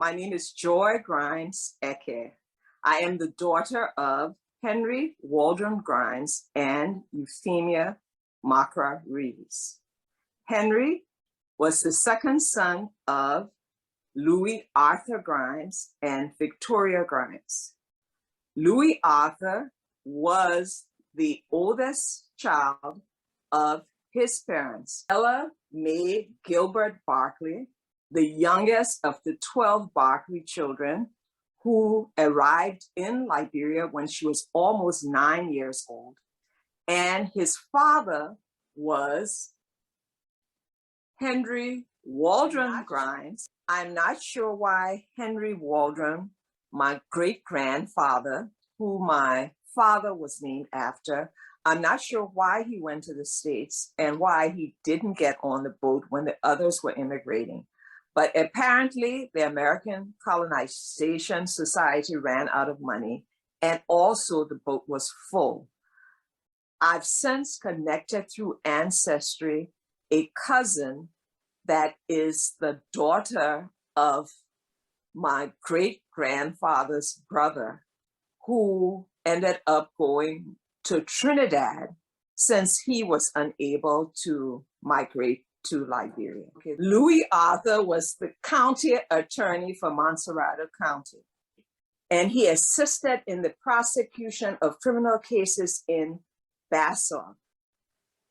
My name is Joy Grimes Eke. I am the daughter of Henry Waldron Grimes and Euphemia Makra Reeves. Henry was the second son of Louis Arthur Grimes and Victoria Grimes. Louis Arthur was the oldest child of his parents, Ella Mae Gilbert Barclay, the youngest of the 12 Barclay children who arrived in Liberia when she was almost 9 years old. And his father was Henry Waldron Grimes. I'm not sure why Henry Waldron, my great-grandfather, who my father was named after, I'm not sure why he went to the States and why he didn't get on the boat when the others were immigrating. But apparently the American Colonization Society ran out of money, and also the boat was full. I've since connected through ancestry a cousin that is the daughter of my great-grandfather's brother, who ended up going to Trinidad since he was unable to migrate to Liberia. Okay. Louis Arthur was the county attorney for Montserrado County, and he assisted in the prosecution of criminal cases in Barbados.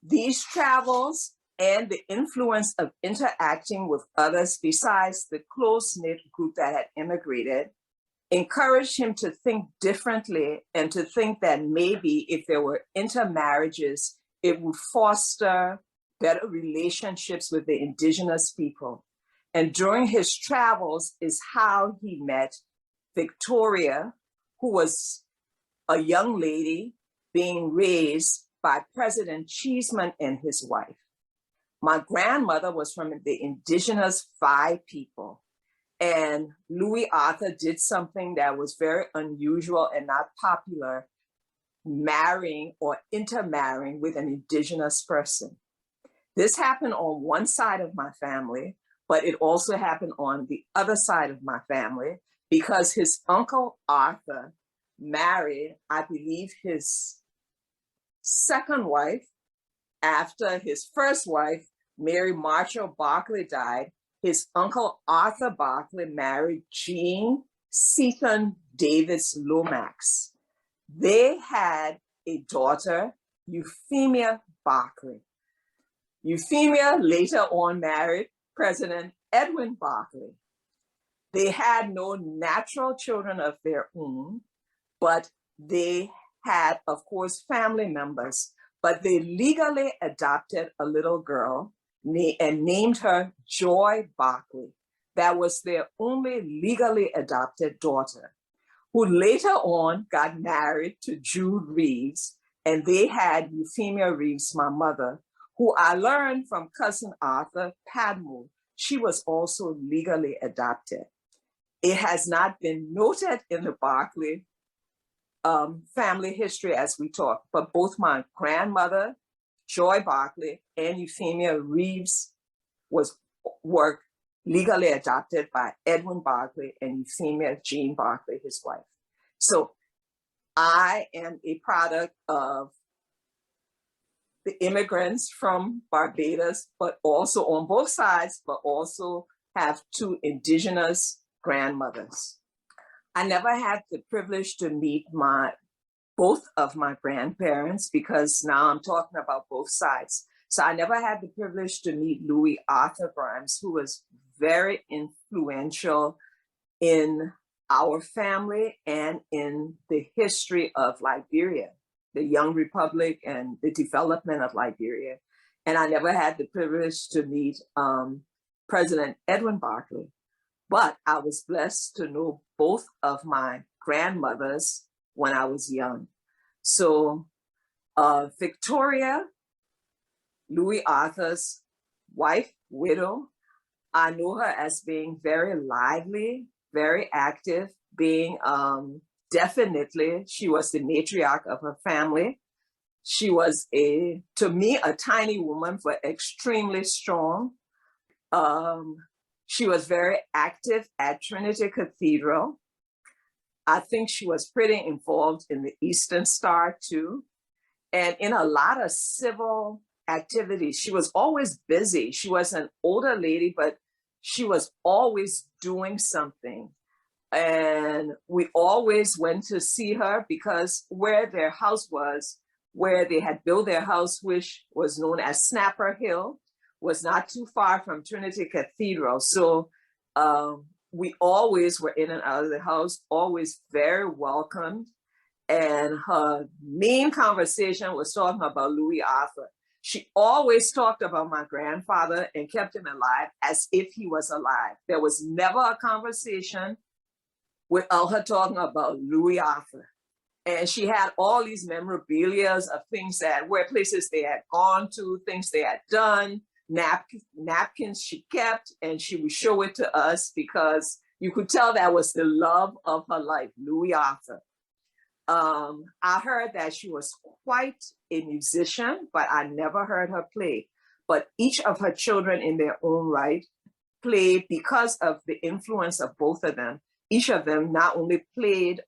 These travels and the influence of interacting with others besides the close-knit group that had immigrated encouraged him to think differently and to think that maybe if there were intermarriages, it would foster better relationships with the indigenous people. And during his travels is how he met Victoria, who was a young lady being raised by President Cheeseman and his wife. My grandmother was from the indigenous Vai people, and Louis Arthur did something that was very unusual and not popular, marrying or intermarrying with an indigenous person. This happened on one side of my family, but it also happened on the other side of my family because his uncle Arthur married, I believe, his second wife after his first wife, Mary Marshall Barclay, died. His uncle Arthur Barclay married Jean Seaton Davis Lomax. They had a daughter, Euphemia Barclay. Euphemia later on married President EDWIN Barclay. They had no natural children of their own, but they had, of course, family members. But they legally adopted a little girl and named her Joy Barclay. That was their only legally adopted daughter, who later on got married to Jude Reeves, and they had Euphemia Reeves, my mother, who I learned from cousin Arthur Padmore. She was also legally adopted. It has not been noted in the Barclay family history as we talk, but both my grandmother, Joy Barclay, and Euphemia Reeves were legally adopted by EDWIN Barclay and Euphemia Jean Barclay, his wife. So I am a product of the immigrants from Barbados, but also on both sides, but also have two indigenous grandmothers. I never had the privilege to meet both of my grandparents because now I'm talking about both sides. So I never had the privilege to meet Louis Arthur Grimes, who was very influential in our family and in the history of Liberia, the young republic and the development of Liberia. And I never had the privilege to meet President EDWIN Barclay, but I was blessed to know both of my grandmothers when I was young. So Victoria, Louis Arthur's wife, widow, I know her as being very lively, very active, being definitely, she was the matriarch of her family. She was to me, a tiny woman, but extremely strong. She was very active at Trinity Cathedral. I think she was pretty involved in the Eastern Star too, and in a lot of civil activities. She was always busy. She was an older lady, but she was always doing something. And we always went to see her because where their house was, where they had built their house, which was known as Snapper Hill, was not too far from Trinity Cathedral. So we always were in and out of the house, always very welcomed. And her main conversation was talking about Louis Arthur. She always talked about my grandfather and kept him alive as if he was alive. There was never a conversation without her talking about Louis Arthur. And she had all these memorabilia of things where places they had gone to, things they had done, napkins she kept, and she would show it to us because you could tell that was the love of her life, Louis Arthur. I heard that she was quite a musician, but I never heard her play. But each of her children in their own right played because of the influence of both of them. Each of them not only played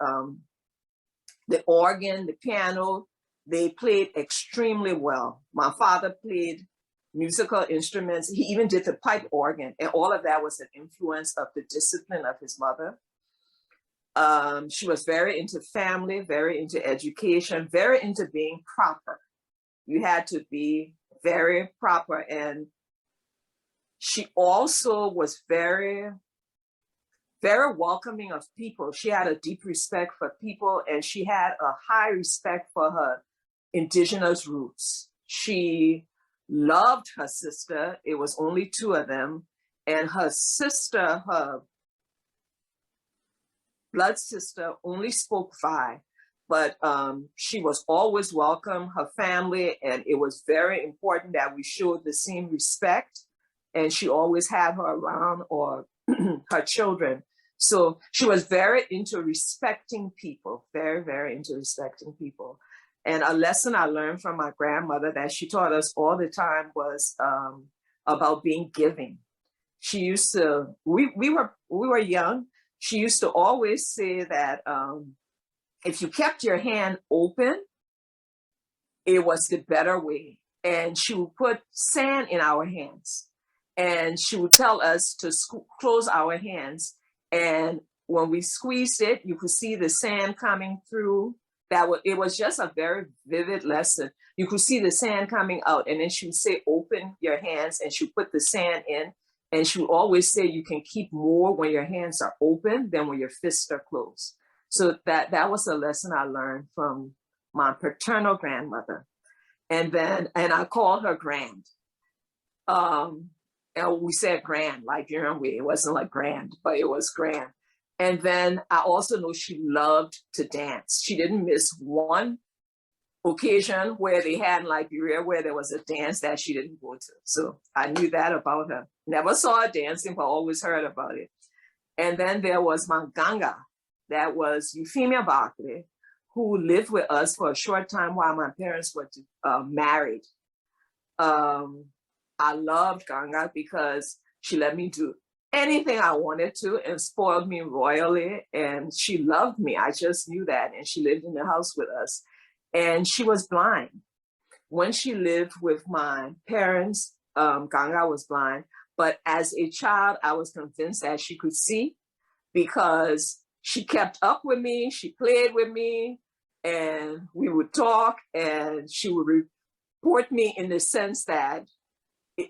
the organ, the piano, they played extremely well. My father played musical instruments. He even did the pipe organ, and all of that was an influence of the discipline of his mother. She was very into family, very into education, very into being proper. You had to be very proper. And she also was very, very welcoming of people. She had a deep respect for people, and she had a high respect for her indigenous roots. She loved her sister. It was only two of them. And her sister, her blood sister, only spoke 5, but she was always welcome, her family, and it was very important that we showed the same respect. And she always had her around, or her children. So she was very into respecting people, very, very into respecting people. And a lesson I learned from my grandmother that she taught us all the time was about being giving. She used to, we were young. She used to always say that if you kept your hand open, it was the better way. And she would put sand in our hands. And she would tell us to close our hands. And when we squeezed it, you could see the sand coming through. It was just a very vivid lesson. You could see the sand coming out. And then she would say, open your hands. And she would put the sand in. And she would always say, you can keep more when your hands are open than when your fists are closed. So that was a lesson I learned from my paternal grandmother. And I called her grand. And we said grand, like your way. It wasn't like grand, but it was grand. And then I also know she loved to dance. She didn't miss one occasion where they had in Liberia where there was a dance that she didn't go to. So I knew that about her. Never saw her dancing, but always heard about it. And then there was my Ganga, that was EUPHEMIA Barclay, who lived with us for a short time while my parents were married. I loved Ganga because she let me do anything I wanted to and spoiled me royally. And she loved me. I just knew that. And she lived in the house with us. And she was blind. When she lived with my parents, Ganga was blind. But as a child, I was convinced that she could see because she kept up with me. She played with me and we would talk, and she would report me in the sense that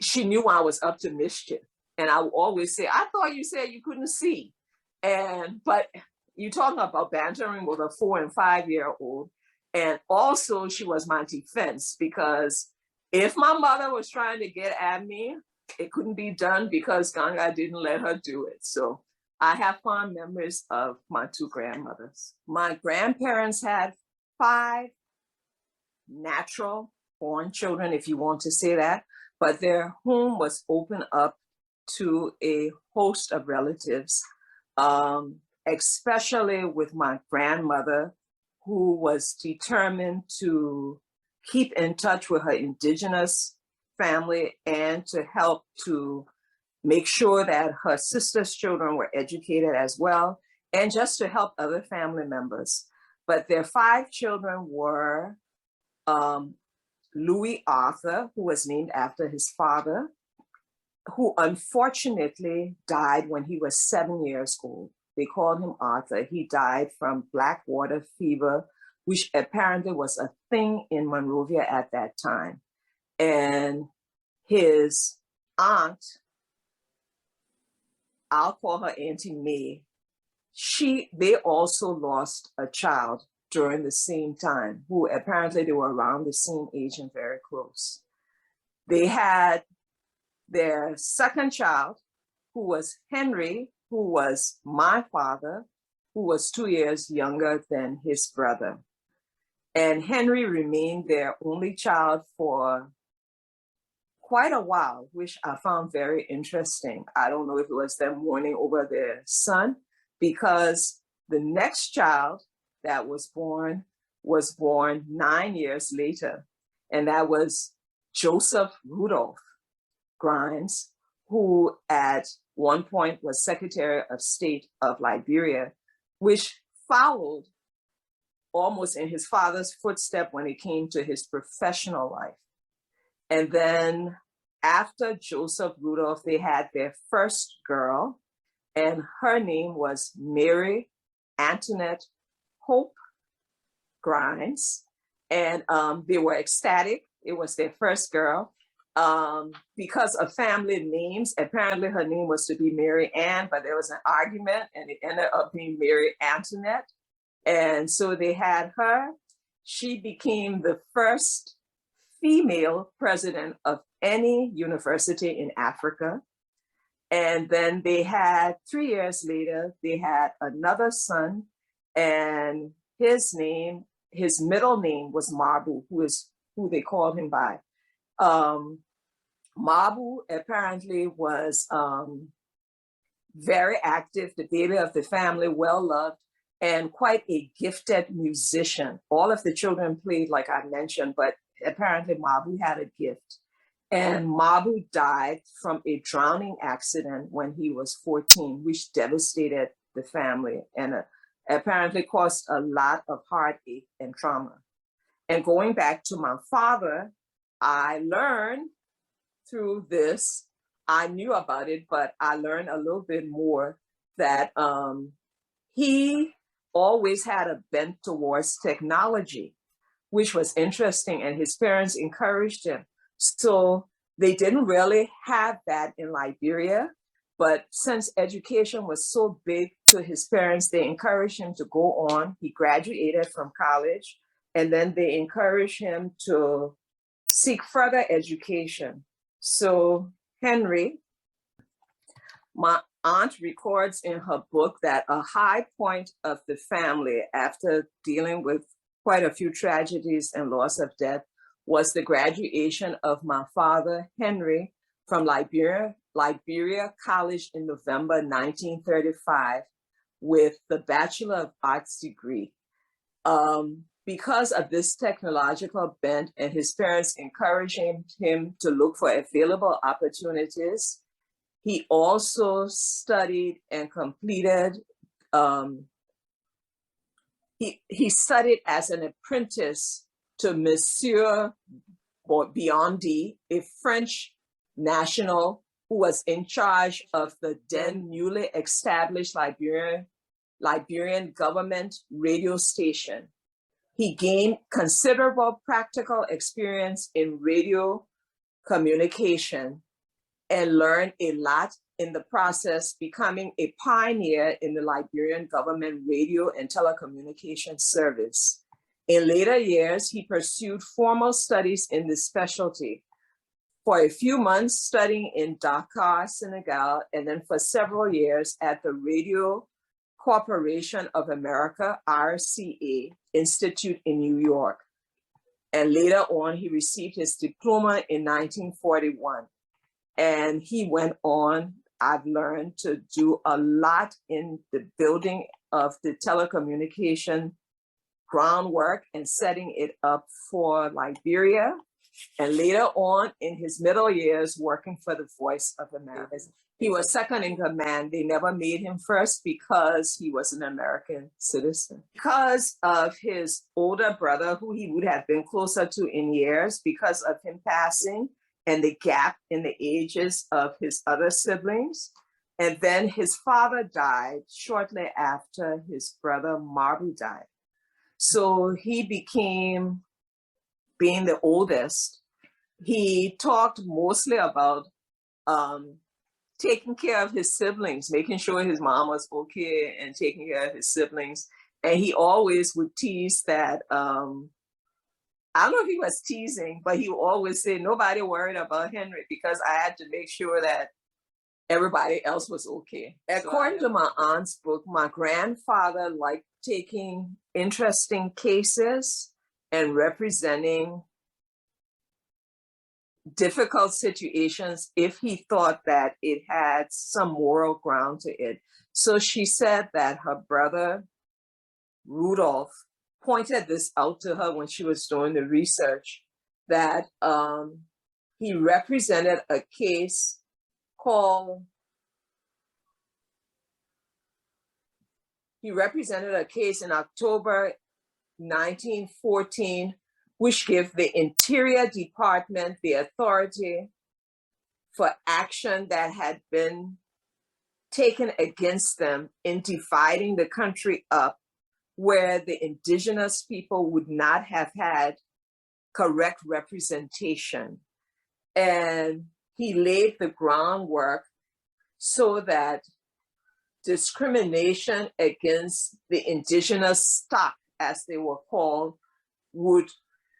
she knew I was up to mischief. And I would always say, I thought you said you couldn't see. But you're talking about bantering with a 4- and 5-year-old. And also she was my defense, because if my mother was trying to get at me, it couldn't be done because Ganga didn't let her do it. So I have fond memories of my 2 grandmothers. My grandparents had 5 natural born children, if you want to say that, but their home was open up to a host of relatives, especially with my grandmother, who was determined to keep in touch with her indigenous family and to help to make sure that her sister's children were educated as well, and just to help other family members. But their 5 children were Louis Arthur, who was named after his father, who unfortunately died when he was 7 years old. They called him Arthur. He died from black water fever, which apparently was a thing in Monrovia at that time. And his aunt, I'll call her Auntie May, they also lost a child during the same time, who apparently they were around the same age and very close. They had their second child, who was Henry, who was my father, who was 2 years younger than his brother. And Henry remained their only child for quite a while, which I found very interesting. I don't know if it was them mourning over their son, because the next child that was born 9 years later, and that was Joseph Rudolph Grimes, who at one point was Secretary of State of Liberia, which followed almost in his father's footstep when it came to his professional life. And then after Joseph Rudolph, they had their first girl, and her name was Mary Antoinette Hope Grimes. And they were ecstatic. It was their first girl. Because of family names, apparently her name was to be Mary Ann, but there was an argument and it ended up being Mary Antoinette. And so they had her. She became the first female president of any university in Africa. And then they had, 3 years later, they had another son, and his middle name was Mabu, who they called him by. Mabu apparently was very active, the baby of the family, well-loved, and quite a gifted musician. All of the children played, like I mentioned, but apparently Mabu had a gift. And Mabu died from a drowning accident when he was 14, which devastated the family and apparently caused a lot of heartache and trauma. And going back to my father, I learned through this, I knew about it, but I learned a little bit more that he always had a bent towards technology, which was interesting, and his parents encouraged him. So they didn't really have that in Liberia, but since education was so big to his parents, they encouraged him to go on. He graduated from college, and then they encouraged him to seek further education. So Henry, my aunt records in her book that a high point of the family, after dealing with quite a few tragedies and loss of death, was the graduation of my father, Henry, from Liberia College in November 1935 with the Bachelor of Arts degree. Because of this technological bent and his parents encouraging him to look for available opportunities, he also studied and completed, he studied as an apprentice to Monsieur Biondi, a French national who was in charge of the then newly established Liberian government radio station. He gained considerable practical experience in radio communication and learned a lot in the process, becoming a pioneer in the Liberian government radio and telecommunication service. In later years, he pursued formal studies in this specialty. For a few months studying in Dakar, Senegal, and then for several years at the Radio Corporation of America, RCA, Institute in New York. And later on, he received his diploma in 1941. And he went on, I've learned, to do a lot in the building of the telecommunication groundwork and setting it up for Liberia. And later on in his middle years, working for the Voice of America. He was second in command. They never made him first because he was an American citizen. Because of his older brother, who he would have been closer to in years, because of him passing and the gap in the ages of his other siblings. And then his father died shortly after his brother Marby died. So he became, being the oldest, he talked mostly about taking care of his siblings, making sure his mom was okay and taking care of his siblings. And he always would tease that, I don't know if he was teasing, but he would always say, nobody worried about Henry because I had to make sure that everybody else was okay. According to my aunt's book, my grandfather liked taking interesting cases and representing difficult situations if he thought that it had some moral ground to it. So she said that her brother, Rudolph, pointed this out to her when she was doing the research, that he represented a case called, he represented a case in October 1914, which gave the Interior Department the authority for action that had been taken against them in dividing the country up, where the indigenous people would not have had correct representation. And he laid the groundwork so that discrimination against the indigenous stock, as they were called, would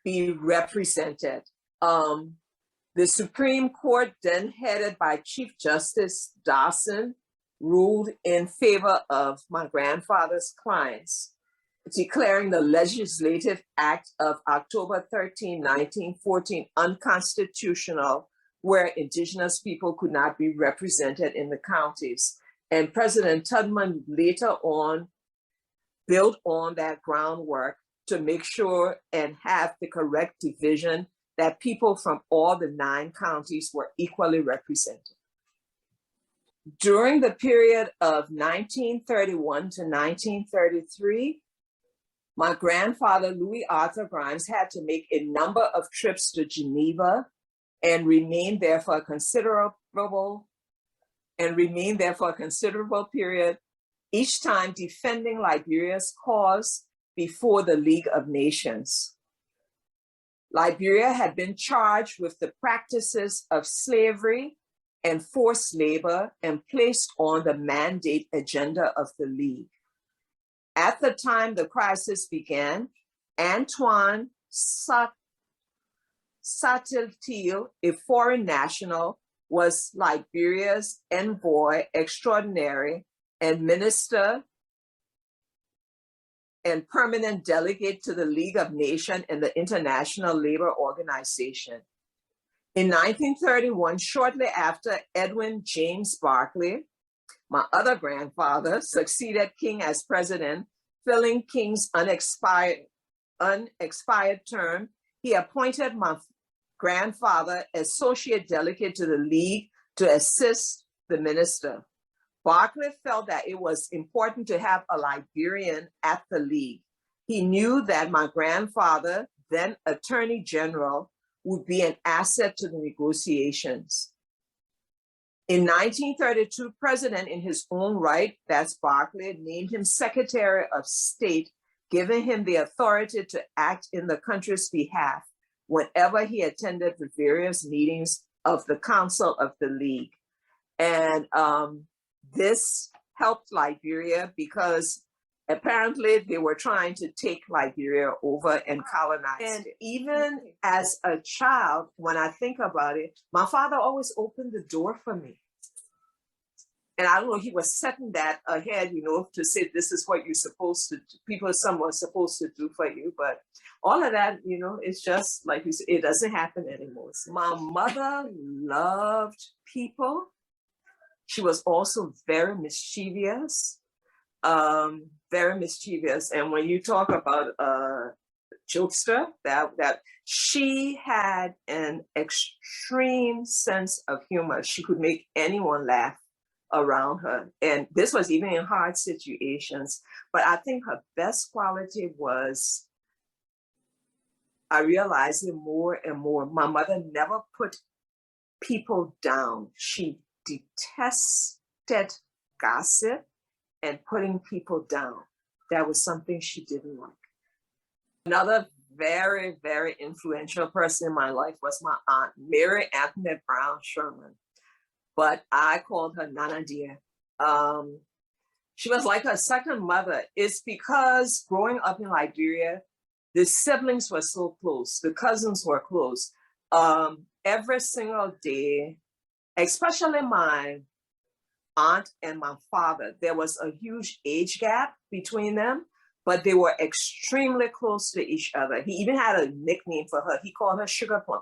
be represented. The Supreme Court, then headed by Chief Justice Dawson, ruled in favor of my grandfather's clients, declaring the Legislative Act of October 13, 1914 unconstitutional, where indigenous people could not be represented in the counties. And President Tubman later on built on that groundwork to make sure and have the correct division, that people from all the 9 counties were equally represented. During the period of 1931 to 1933, my grandfather, Louis Arthur Grimes, had to make a number of trips to Geneva and remain there for a considerable period, each time defending Liberia's cause before the League of Nations. Liberia had been charged with the practices of slavery and forced labor and placed on the mandate agenda of the League. At the time the crisis began, Antoine Satiltil, a foreign national, was Liberia's envoy extraordinary and minister and permanent delegate to the League of Nations and the International Labor Organization. In 1931, shortly after Edwin James Barclay, my other grandfather, succeeded King as president, filling King's unexpired term, he appointed my grandfather associate delegate to the League to assist the minister. Barclay felt that it was important to have a Liberian at the League. He knew that my grandfather, then Attorney General, would be an asset to the negotiations. In 1932, President in his own right, that's Barclay, named him Secretary of State, giving him the authority to act in the country's behalf whenever he attended the various meetings of the Council of the League. And this helped Liberia because apparently they were trying to take Liberia over and colonize it. And even as a child, when I think about it, my father always opened the door for me. And I don't know, he was setting that ahead, you know, to say this is what you're supposed to do, someone's supposed to do for you. But all of that, you know, it's just like you said, it doesn't happen anymore. So my mother loved people. She was also very mischievous, very mischievous. And when you talk about jokester, that she had an extreme sense of humor. She could make anyone laugh. around her. And this was even in hard situations. But I think her best quality was, I realized it more and more, my mother never put people down. She detested gossip and putting people down. That was something she didn't like. Another very, very influential person in my life was my aunt, Mary Antoinette Brown Sherman. But I called her Nana Dear. She was like her second mother. It's because growing up in Liberia, the siblings were so close, the cousins were close. Every single day, especially my aunt and my father, there was a huge age gap between them, but they were extremely close to each other. He even had a nickname for her. He called her Sugar Plum.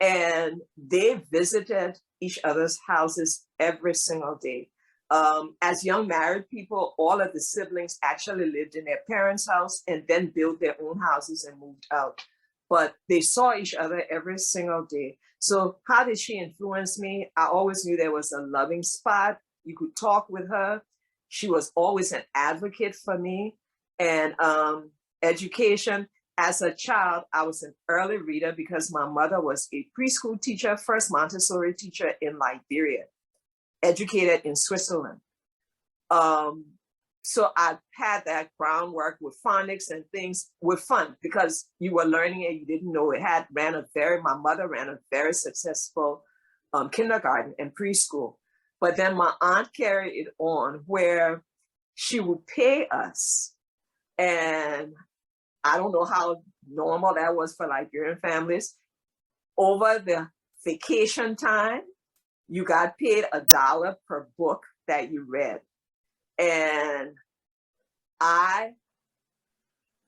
And they visited each other's houses every single day. As young married people, all of the siblings actually lived in their parents' house and then built their own houses and moved out. But they saw each other every single day. So how did she influence me? I always knew there was a loving spot. You could talk with her. She was always an advocate for me. And education. As a child, I was an early reader because my mother was a preschool teacher, first Montessori teacher in Liberia, educated in Switzerland. So I had that groundwork with phonics and things with fun because you were learning it, you didn't know it. My mother ran a very successful kindergarten and preschool. But then my aunt carried it on where she would pay us. And I don't know how normal that was for Liberian families. Over the vacation time, you got paid $1 per book that you read. And I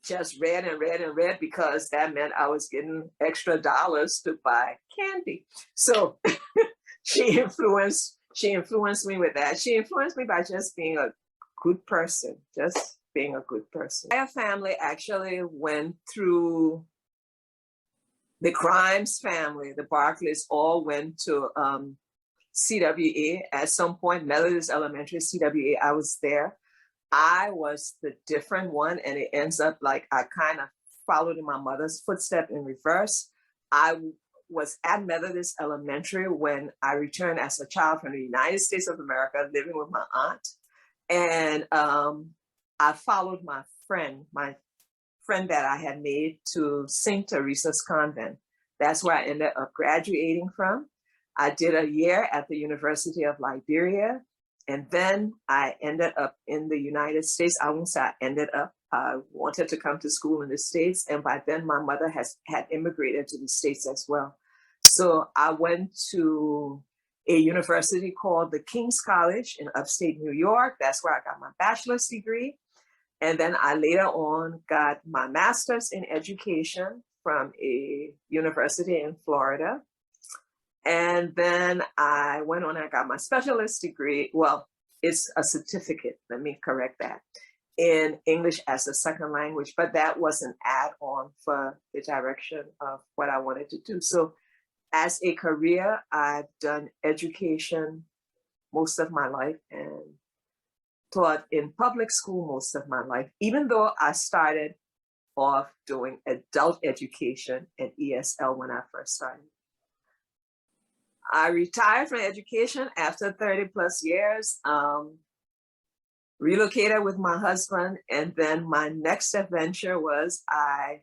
just read and read and read because that meant I was getting extra dollars to buy candy. So she influenced me with that. She influenced me by just being a good person, just being a good person. My family actually went through, the Grimes family, the Barclays all went to CWA at some point, Methodist Elementary, CWA, I was there. I was the different one, and it ends up like I kind of followed in my mother's footstep in reverse. I was at Methodist Elementary when I returned as a child from the United States of America, living with my aunt. And I followed my friend that I had made to St. Teresa's Convent. That's where I ended up graduating from. I did a year at the University of Liberia, and then I ended up in the United States. I won't say I ended up. I wanted to come to school in the States, and by then my mother had immigrated to the States as well. So I went to a university called the King's College in upstate New York. That's where I got my bachelor's degree. And then I later on got my master's in education from a university in Florida. And then I went on and I got my specialist degree. Well, it's a certificate, let me correct that, in English as a second language, but that was an add-on for the direction of what I wanted to do. So as a career, I've done education most of my life and taught in public school most of my life, even though I started off doing adult education and ESL when I first started. I retired from education after 30 plus years, relocated with my husband, and then my next adventure was I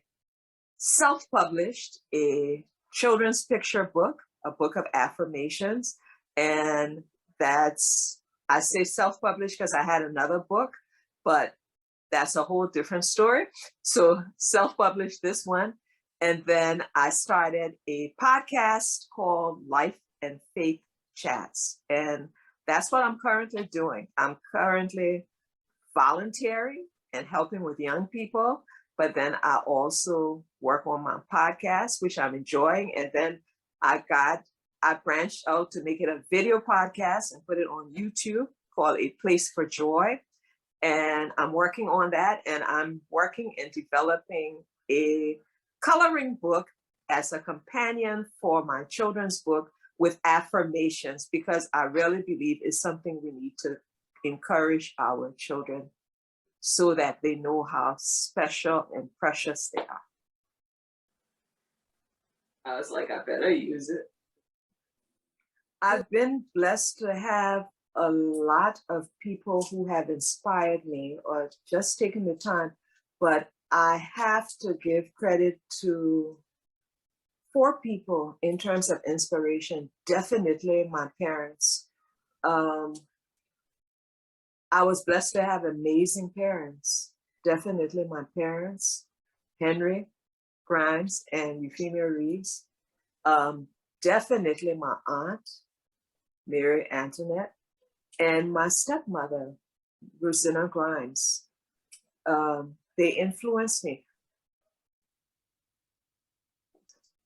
self-published a children's picture book, a book of affirmations, and that's, I say self-published because I had another book, but that's a whole different story. So self-published this one. And then I started a podcast called Life and Faith Chats. And that's what I'm currently doing. I'm currently volunteering and helping with young people, but then I also work on my podcast, which I'm enjoying. And then I branched out to make it a video podcast and put it on YouTube called A Place for Joy. And I'm working on that. And I'm working and developing a coloring book as a companion for my children's book, with affirmations, because I really believe it's something we need to encourage our children so that they know how special and precious they are. I was like, I better use it. I've been blessed to have a lot of people who have inspired me or just taken the time, but I have to give credit to 4 people in terms of inspiration. Definitely my parents. I was blessed to have amazing parents. Definitely my parents, Henry, Grimes, and Euphemia REEVES. Definitely my aunt, Mary Antoinette, and my stepmother, Rosina Grimes. They influenced me.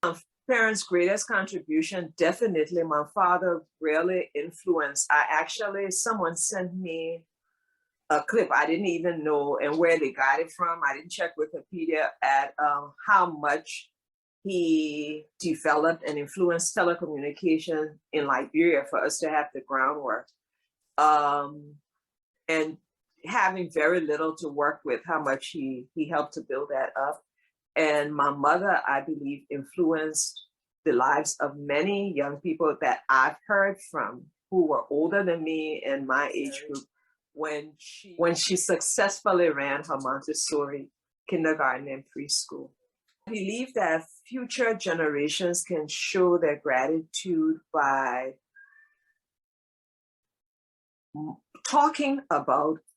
My parents' greatest contribution, definitely my father really influenced. Someone sent me a clip I didn't even know and where they got it from. I didn't check Wikipedia at how much he developed and influenced telecommunication in Liberia for us to have the groundwork. And having very little to work with, how much he helped to build that up. And my mother, I believe, influenced the lives of many young people that I've heard from who were older than me and my age group when she successfully ran her Montessori kindergarten and preschool. I believe that future generations can show their gratitude by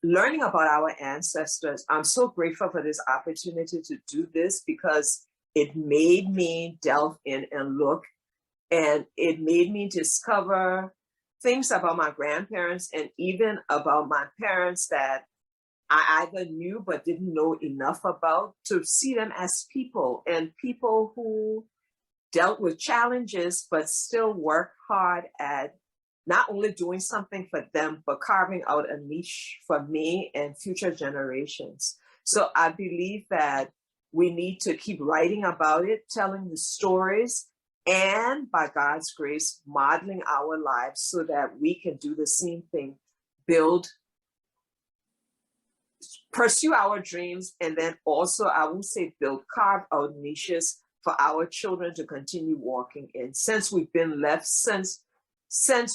learning about our ancestors. I'm so grateful for this opportunity to do this because it made me delve in and look, and it made me discover things about my grandparents and even about my parents that I either knew but didn't know enough about, to see them as people, and people who dealt with challenges but still worked hard at not only doing something for them, but carving out a niche for me and future generations. So I believe that we need to keep writing about it, telling the stories, and by God's grace, modeling our lives so that we can do the same thing, pursue our dreams, and then also, I won't say build, carve out niches for our children to continue walking in. Since we've been left, since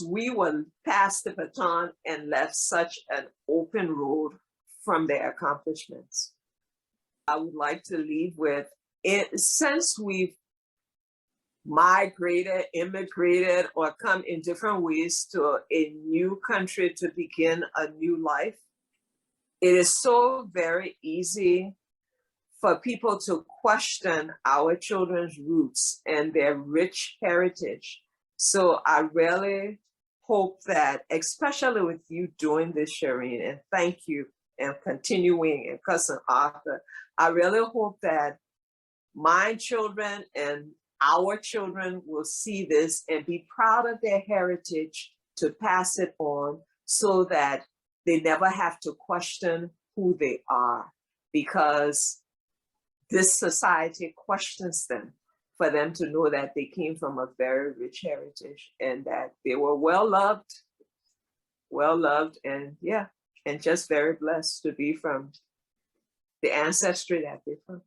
we were passed the baton and left such an open road from their accomplishments. I would like to leave with, since we've migrated, immigrated, or come in different ways to a new country to begin a new life, it is so very easy for people to question our children's roots and their rich heritage. So I really hope that, especially with you doing this, Shireen, and thank you, and continuing, and Cousin Arthur, I really hope that my children and our children will see this and be proud of their heritage to pass it on so that they never have to question who they are, because this society questions them, for them to know that they came from a very rich heritage and that they were well loved, and yeah, and just very blessed to be from the ancestry that they're from.